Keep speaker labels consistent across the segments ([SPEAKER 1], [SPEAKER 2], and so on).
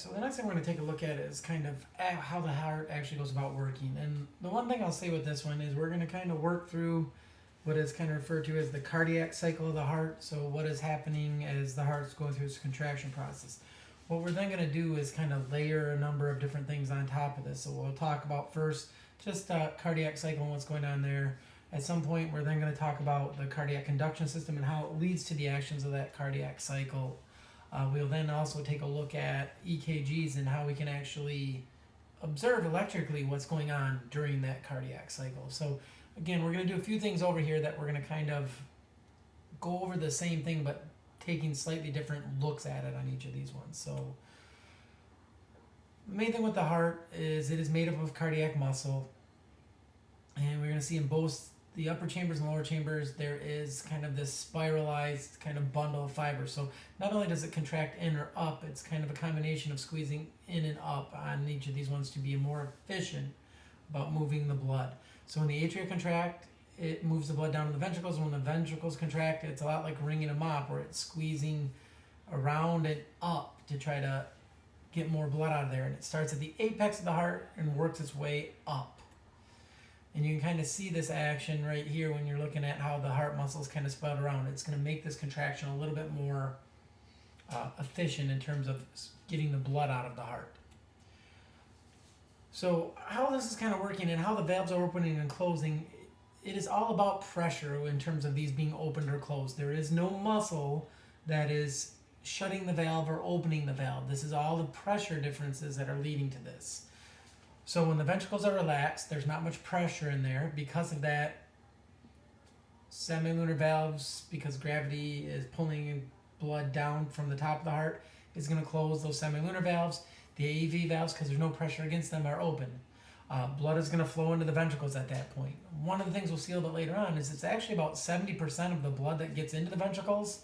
[SPEAKER 1] so the next thing we're going to take a look at is kind of how the heart actually goes about working. And the one thing I'll say with this one is we're going to kind of work through what is kind of referred to as the cardiac cycle of the heart. So what is happening as the heart's going through its contraction process. What we're then going to do is kind of layer a number of different things on top of this. So we'll talk about first just cardiac cycle and what's going on there. At some point, we're then going to talk about the cardiac conduction system and how it leads to the actions of that cardiac cycle. We'll then also take a look at EKGs and how we can actually observe electrically what's going on during that cardiac cycle. So again, we're going to do a few things over here that we're going to kind of go over the same thing but taking slightly different looks at it on each of these ones. So the main thing with the heart is it is made up of cardiac muscle, and we're going to see in both the upper chambers and lower chambers there is kind of this spiralized kind of bundle of fibers. So not only does it contract in or up, it's kind of a combination of squeezing in and up on each of these ones to be more efficient about moving the blood. So when the atria contract, it moves the blood down to the ventricles. When the ventricles contract, it's a lot like wringing a mop, where it's squeezing around and up to try to get more blood out of there. And it starts at the apex of the heart and works its way up. And you can kind of see this action right here when you're looking at how the heart muscles kind of spread around. It's going to make this contraction a little bit more efficient in terms of getting the blood out of the heart. So how this is kind of working and how the valves are opening and closing, it is all about pressure in terms of these being opened or closed. There is no muscle that is shutting the valve or opening the valve. This is all the pressure differences that are leading to this. So when the ventricles are relaxed, there's not much pressure in there. Because of that, semilunar valves, because gravity is pulling blood down from the top of the heart, is going to close those semilunar valves. The AV valves, because there's no pressure against them, are open. Blood is going to flow into the ventricles at that point. One of the things we'll see a little bit later on is it's actually about 70% of the blood that gets into the ventricles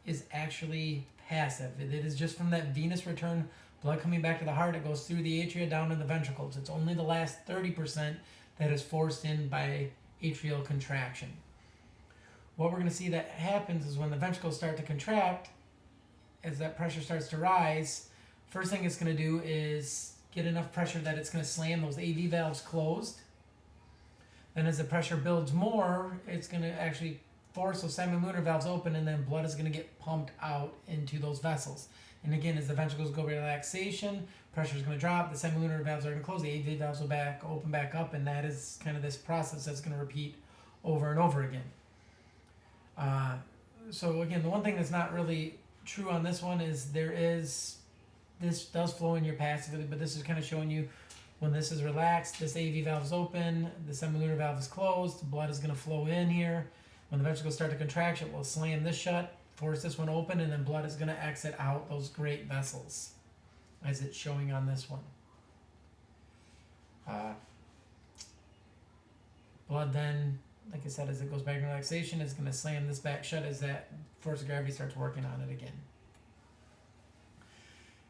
[SPEAKER 1] is actually passive. It is just from that venous return blood coming back to the heart. It goes through the atria down to the ventricles. It's only the last 30% that is forced in by atrial contraction. What we're going to see that happens is when the ventricles start to contract, as that pressure starts to rise, first thing it's going to do is get enough pressure that it's going to slam those AV valves closed. Then as the pressure builds more, it's going to actually force those semilunar valves open, and then blood is going to get pumped out into those vessels. And again, as the ventricles go relaxation, pressure is going to drop, the semilunar valves are going to close, the AV valves will open back up, and that is kind of this process that's going to repeat over and over again. So again, the one thing that's not really true on this one is this does flow in your passively, but this is kind of showing you when this is relaxed, this AV valve is open, the semilunar valve is closed, blood is going to flow in here. When the ventricles start to contract, it will slam this shut, force this one open, and then blood is going to exit out those great vessels, as it's showing on this one. Blood then, like I said, as it goes back in relaxation, is going to slam this back shut as that force of gravity starts working on it again.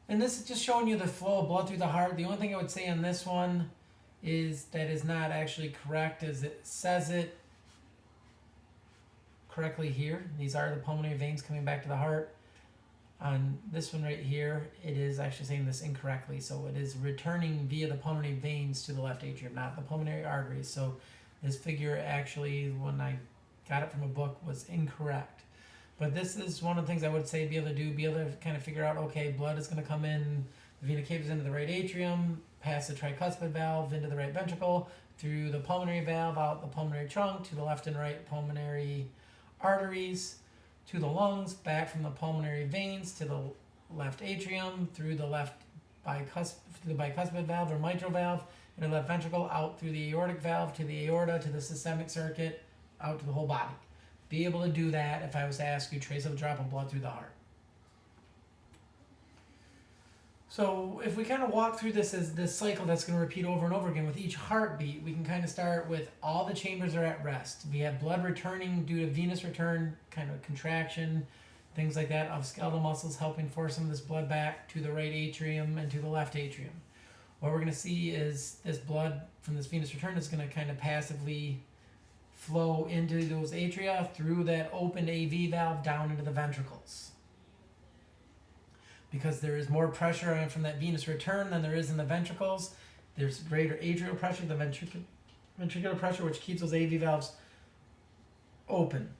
[SPEAKER 1] And this is just showing you the flow of blood through the heart. The only thing I would say on this one is that is not actually correct, as it says it correctly here. These are the pulmonary veins coming back to the heart. On this one right here, it is actually saying this incorrectly. So it is returning via the pulmonary veins to the left atrium, not the pulmonary arteries. So this figure actually, when I got it from a book, was incorrect. But this is one of the things I would say be able to kind of figure out, okay, blood is going to come in, the vena cava into the right atrium, past the tricuspid valve into the right ventricle, through the pulmonary valve, out the pulmonary trunk, to the left and right pulmonary arteries, to the lungs, back from the pulmonary veins to the left atrium, through the bicuspid valve or mitral valve, into the left ventricle, out through the aortic valve, to the aorta, to the systemic circuit, out to the whole body. Be able to do that if I was to ask you, trace a drop of blood through the heart. So if we kind of walk through this as this cycle that's going to repeat over and over again with each heartbeat, we can kind of start with all the chambers are at rest. We have blood returning due to venous return, kind of contraction, things like that, of skeletal muscles helping force some of this blood back to the right atrium and to the left atrium. What we're going to see is this blood from this venous return is going to kind of passively flow into those atria through that open AV valve down into the ventricles. because there is more pressure from that venous return than there is in the ventricles. There's greater atrial pressure, the ventricular pressure, which keeps those AV valves open.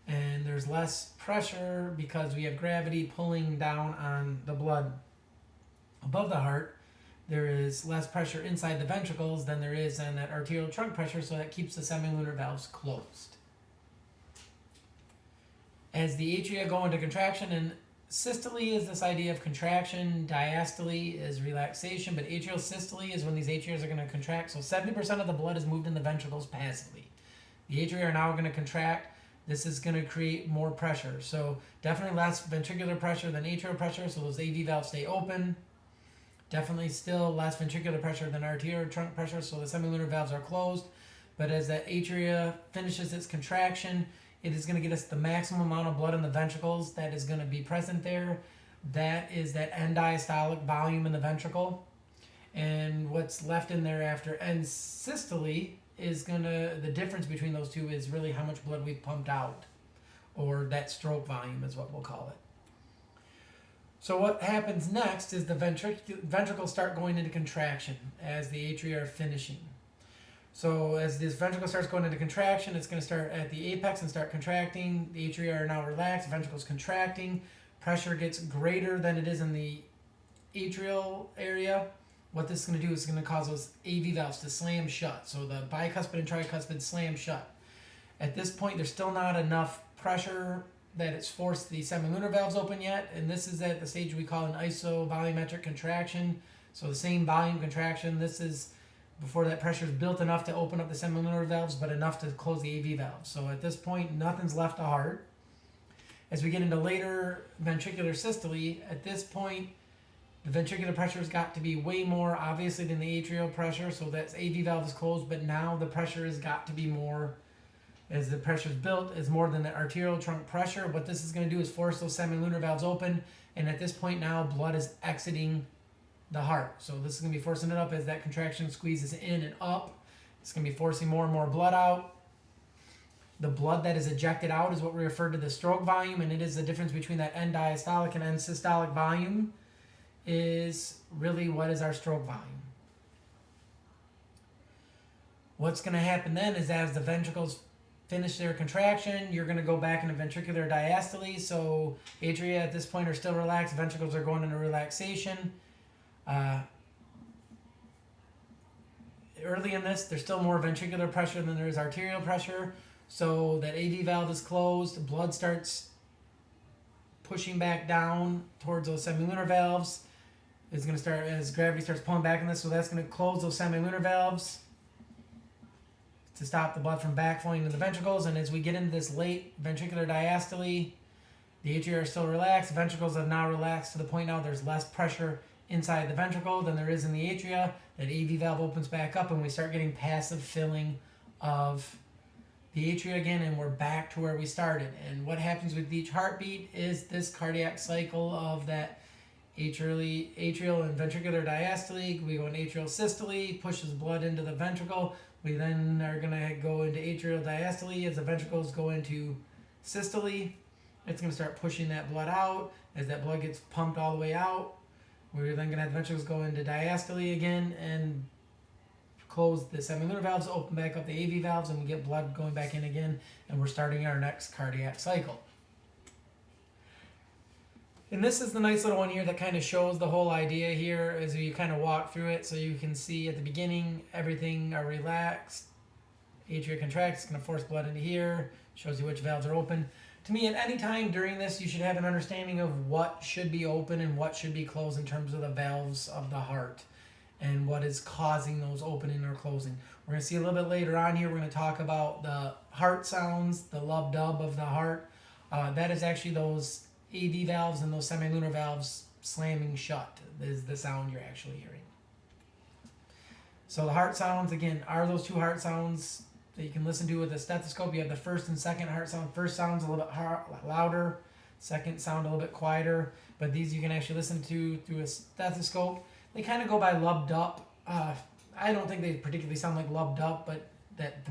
[SPEAKER 1] And there's less pressure because we have gravity pulling down on the blood above the heart. There is less pressure inside the ventricles than there is in that arterial trunk pressure, so that keeps the semilunar valves closed. As the atria go into contraction, and systole is this idea of contraction, diastole is relaxation, but atrial systole is when these atrias are going to contract. So 70% of the blood is moved in the ventricles passively. The atria are now going to contract. This is going to create more pressure. So definitely less ventricular pressure than atrial pressure, so those AV valves stay open. Definitely still less ventricular pressure than arterial trunk pressure, so the semilunar valves are closed. But as that atria finishes its contraction, it is going to get us the maximum amount of blood in the ventricles that is going to be present there. That is that end diastolic volume in the ventricle. And what's left in there after end systole is the difference between those two is really how much blood we've pumped out, or that stroke volume is what we'll call it. So what happens next is the ventricles start going into contraction as the atria are finishing. So as this ventricle starts going into contraction, it's going to start at the apex and start contracting. The atria are now relaxed, the ventricle's contracting. Pressure gets greater than it is in the atrial area. What this is going to do is going to cause those AV valves to slam shut. So the bicuspid and tricuspid slam shut. At this point, there's still not enough pressure that it's forced the semilunar valves open yet. And this is at the stage we call an isovolumetric contraction. So the same volume contraction. This is before that pressure is built enough to open up the semilunar valves, but enough to close the AV valves. So at this point, nothing's left to heart. As we get into later ventricular systole, at this point, the ventricular pressure has got to be way more, obviously, than the atrial pressure, so that AV valve is closed, but now the pressure has got to be more, as the pressure is built, is more than the arterial trunk pressure. What this is going to do is force those semilunar valves open, and at this point now, blood is exiting the heart. So this is going to be forcing it up as that contraction squeezes in and up. It's going to be forcing more and more blood out. The blood that is ejected out is what we refer to the stroke volume, and it is the difference between that end diastolic and end systolic volume is really what is our stroke volume. What's going to happen then is as the ventricles finish their contraction, you're going to go back into ventricular diastole. So atria at this point are still relaxed. Ventricles are going into relaxation. Early in this, there's still more ventricular pressure than there is arterial pressure. So that AV valve is closed. Blood starts pushing back down towards those semilunar valves. It's going to start as gravity starts pulling back in this. So that's going to close those semilunar valves to stop the blood from backflowing to the ventricles. And as we get into this late ventricular diastole, the atria are still relaxed. The ventricles have now relaxed to the point now there's less pressure inside the ventricle than there is in the atria. That AV valve opens back up and we start getting passive filling of the atria again, and we're back to where we started. And what happens with each heartbeat is this cardiac cycle of that atrial and ventricular diastole. We go into atrial systole, pushes blood into the ventricle. We then are going to go into atrial diastole as the ventricles go into systole. It's going to start pushing that blood out. As that blood gets pumped all the way out, we're then going to have the ventricles go into diastole again and close the semilunar valves, open back up the AV valves, and we get blood going back in again, and we're starting our next cardiac cycle. And this is the nice little one here that kind of shows the whole idea here as you kind of walk through it. So you can see at the beginning, everything are relaxed. Atria contracts, it's going to force blood into here, shows you which valves are open. To me, at any time during this, you should have an understanding of what should be open and what should be closed in terms of the valves of the heart and what is causing those opening or closing. We're going to see a little bit later on here, we're going to talk about the heart sounds, the lub-dub of the heart. That is actually those AV valves and those semilunar valves slamming shut is the sound you're actually hearing. So the heart sounds, again, are those two heart sounds that you can listen to with a stethoscope. You have the first and second heart sound. First sound's a little bit louder, second sound a little bit quieter, but these you can actually listen to through a stethoscope. They kind of go by lubbed up. I don't think they particularly sound like lubbed up, but that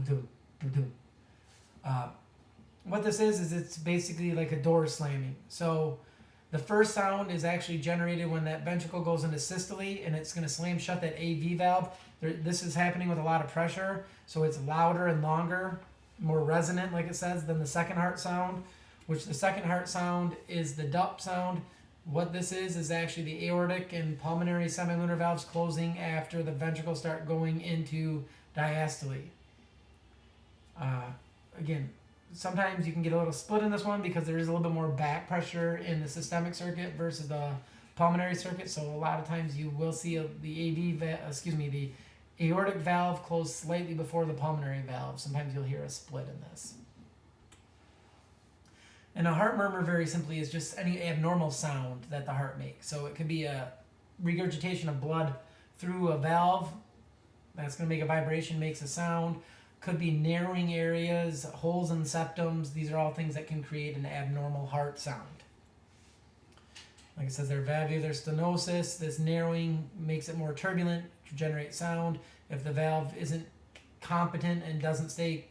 [SPEAKER 1] what this is it's basically like a door slamming. So The first sound is actually generated when that ventricle goes into systole, and it's going to slam shut that AV valve. This is happening with a lot of pressure, so it's louder and longer, more resonant, like it says, than the second heart sound, which the second heart sound is the dup sound. What this is actually the aortic and pulmonary semilunar valves closing after the ventricles start going into diastole. Again, sometimes you can get a little split in this one because there is a little bit more back pressure in the systemic circuit versus the pulmonary circuit. So a lot of times you will see the aortic valve close slightly before the pulmonary valve. Sometimes you'll hear a split in this. And a heart murmur, very simply, is just any abnormal sound that the heart makes. So it could be a regurgitation of blood through a valve. That's going to make a vibration, makes a sound. Could be narrowing areas, holes in septums. These are all things that can create an abnormal heart sound. Like it says there, valvular stenosis. This narrowing makes it more turbulent to generate sound. If the valve isn't competent and doesn't stay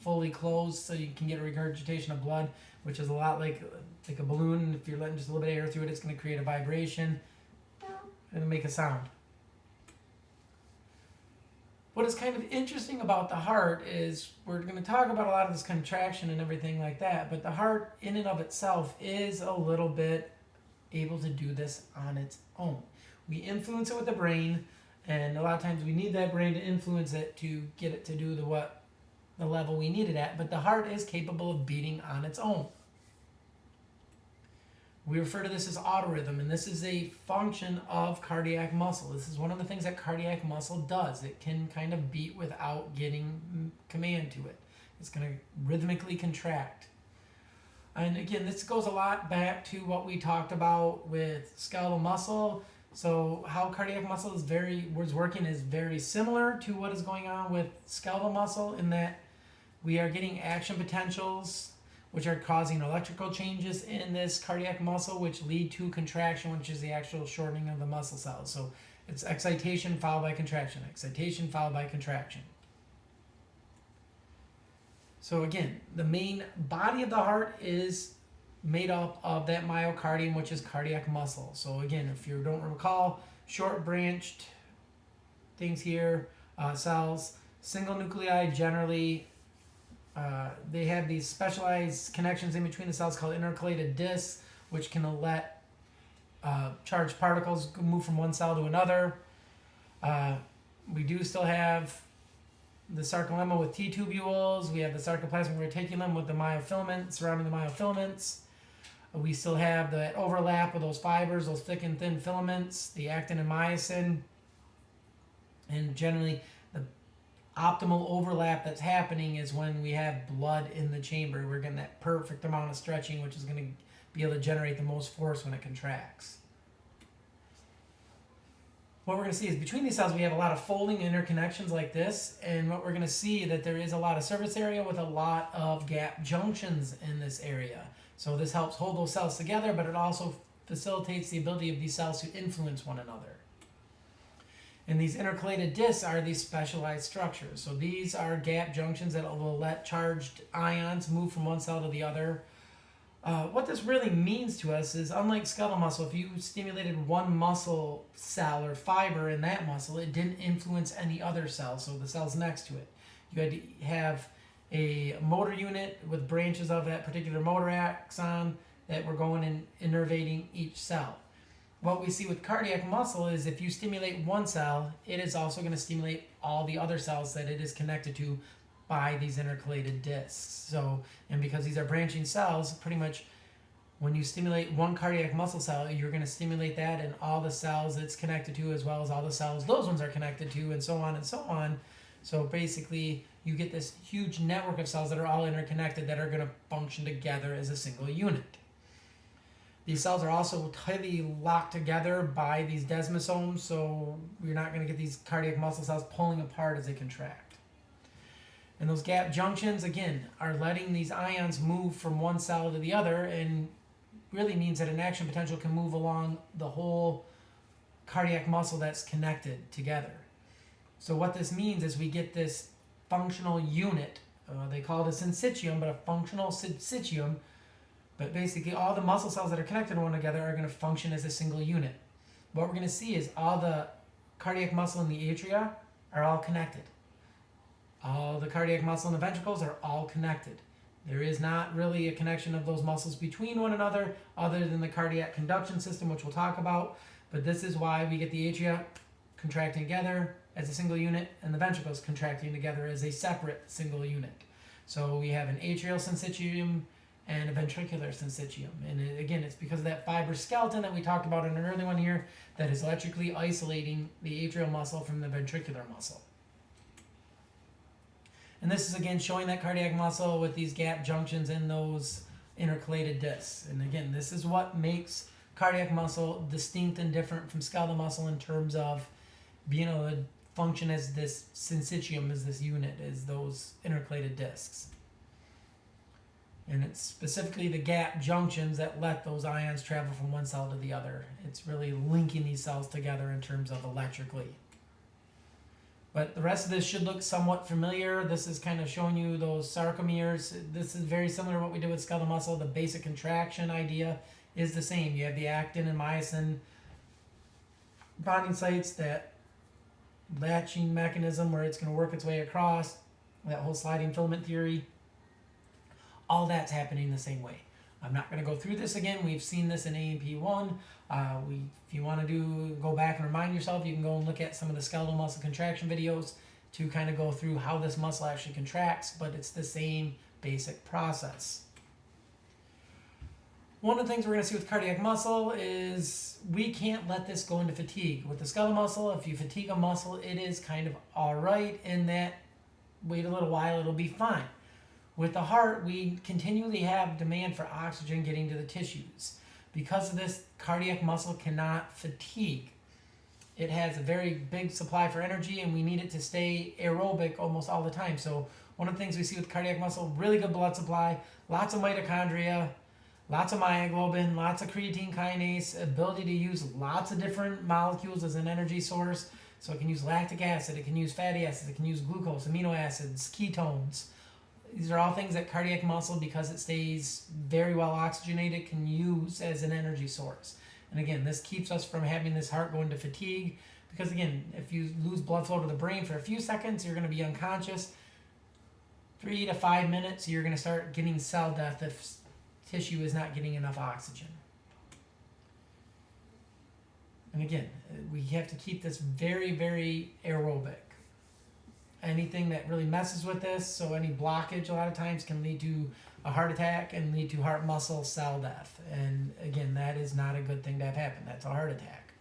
[SPEAKER 1] fully closed, so you can get a regurgitation of blood, which is a lot like a balloon. If you're letting just a little bit of air through it, it's going to create a vibration and make a sound. What is kind of interesting about the heart is we're going to talk about a lot of this contraction and everything like that, but the heart in and of itself is a little bit able to do this on its own. We influence it with the brain, and a lot of times we need that brain to influence it to get it to do the level we need it at, but the heart is capable of beating on its own. We refer to this as autorhythm, and this is a function of cardiac muscle. This is one of the things that cardiac muscle does. It can kind of beat without getting command to it. It's going to rhythmically contract. And again, this goes a lot back to what we talked about with skeletal muscle. So how cardiac muscle is working is very similar to what is going on with skeletal muscle, in that we are getting action potentials which are causing electrical changes in this cardiac muscle, which lead to contraction, which is the actual shortening of the muscle cells. So it's excitation followed by contraction, excitation followed by contraction. So again, the main body of the heart is made up of that myocardium, which is cardiac muscle. So again, if you don't recall, short branched things here, cells, single nuclei generally. They have these specialized connections in between the cells called intercalated discs, which can let charged particles move from one cell to another. We do still have the sarcolemma with T tubules. We have the sarcoplasmic reticulum with the myofilament surrounding the myofilaments. We still have the overlap of those fibers, those thick and thin filaments, the actin and myosin, and generally the optimal overlap that's happening is when we have blood in the chamber. We're getting that perfect amount of stretching, which is going to be able to generate the most force when it contracts. What we're going to see is between these cells we have a lot of folding interconnections like this, and what we're going to see that there is a lot of surface area with a lot of gap junctions in this area. So this helps hold those cells together, but it also facilitates the ability of these cells to influence one another. And these intercalated discs are these specialized structures. So these are gap junctions that will let charged ions move from one cell to the other. What this really means to us is, unlike skeletal muscle, if you stimulated one muscle cell or fiber in that muscle, it didn't influence any other cells, so the cells next to it. You had to have a motor unit with branches of that particular motor axon that were going and innervating each cell. What we see with cardiac muscle is if you stimulate one cell, it is also going to stimulate all the other cells that it is connected to by these intercalated discs. So, and because these are branching cells, pretty much when you stimulate one cardiac muscle cell, you're going to stimulate that and all the cells it's connected to, as well as all the cells those ones are connected to, and so on and so on. So basically, you get this huge network of cells that are all interconnected that are going to function together as a single unit. These cells are also tightly locked together by these desmosomes, so you're not going to get these cardiac muscle cells pulling apart as they contract. And those gap junctions, again, are letting these ions move from one cell to the other, and really means that an action potential can move along the whole cardiac muscle that's connected together. So what this means is we get this functional unit. They call it a syncytium, but a functional syncytium But basically, all the muscle cells that are connected to one another are going to function as a single unit. What we're going to see is all the cardiac muscle in the atria are all connected. All the cardiac muscle in the ventricles are all connected. There is not really a connection of those muscles between one another other than the cardiac conduction system, which we'll talk about. But this is why we get the atria contracting together as a single unit and the ventricles contracting together as a separate single unit. So we have an atrial syncytium and a ventricular syncytium. And again, it's because of that fibrous skeleton that we talked about in an early one here that is electrically isolating the atrial muscle from the ventricular muscle. And this is again showing that cardiac muscle with these gap junctions in those intercalated discs. And again, this is what makes cardiac muscle distinct and different from skeletal muscle in terms of being able to function as this syncytium, as this unit, as those intercalated discs. And it's specifically the gap junctions that let those ions travel from one cell to the other. It's really linking these cells together in terms of electrically. But the rest of this should look somewhat familiar. This is kind of showing you those sarcomeres. This is very similar to what we did with skeletal muscle. The basic contraction idea is the same. You have the actin and myosin bonding sites, that latching mechanism where it's going to work its way across, that whole sliding filament theory. All that's happening the same way. I'm not going to go through this again. We've seen this in A&P 1. If you want to go back and remind yourself, you can go and look at some of the skeletal muscle contraction videos to kind of go through how this muscle actually contracts, but it's the same basic process. One of the things we're going to see with cardiac muscle is we can't let this go into fatigue. With the skeletal muscle, if you fatigue a muscle, it is kind of all right in that wait a little while, it'll be fine. With the heart, we continually have demand for oxygen getting to the tissues. Because of this, cardiac muscle cannot fatigue. It has a very big supply for energy, and we need it to stay aerobic almost all the time. So one of the things we see with cardiac muscle, really good blood supply, lots of mitochondria, lots of myoglobin, lots of creatine kinase, ability to use lots of different molecules as an energy source. So it can use lactic acid, it can use fatty acids, it can use glucose, amino acids, ketones. These are all things that cardiac muscle, because it stays very well oxygenated, can use as an energy source. And again, this keeps us from having this heart go into fatigue, because again, if you lose blood flow to the brain for a few seconds, you're going to be unconscious. 3 to 5 minutes, you're going to start getting cell death if tissue is not getting enough oxygen. And again, we have to keep this very, very aerobic. Anything that really messes with this, so any blockage a lot of times can lead to a heart attack and lead to heart muscle cell death. And again, that is not a good thing to have happen. That's a heart attack.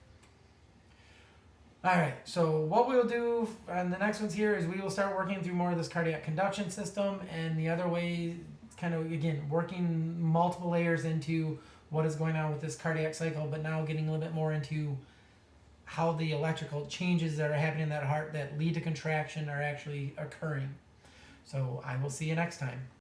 [SPEAKER 1] All right, so what we'll do on the next ones here is we will start working through more of this cardiac conduction system, and the other way, kind of, again, working multiple layers into what is going on with this cardiac cycle, but now getting a little bit more into how the electrical changes that are happening in that heart that lead to contraction are actually occurring. So I will see you next time.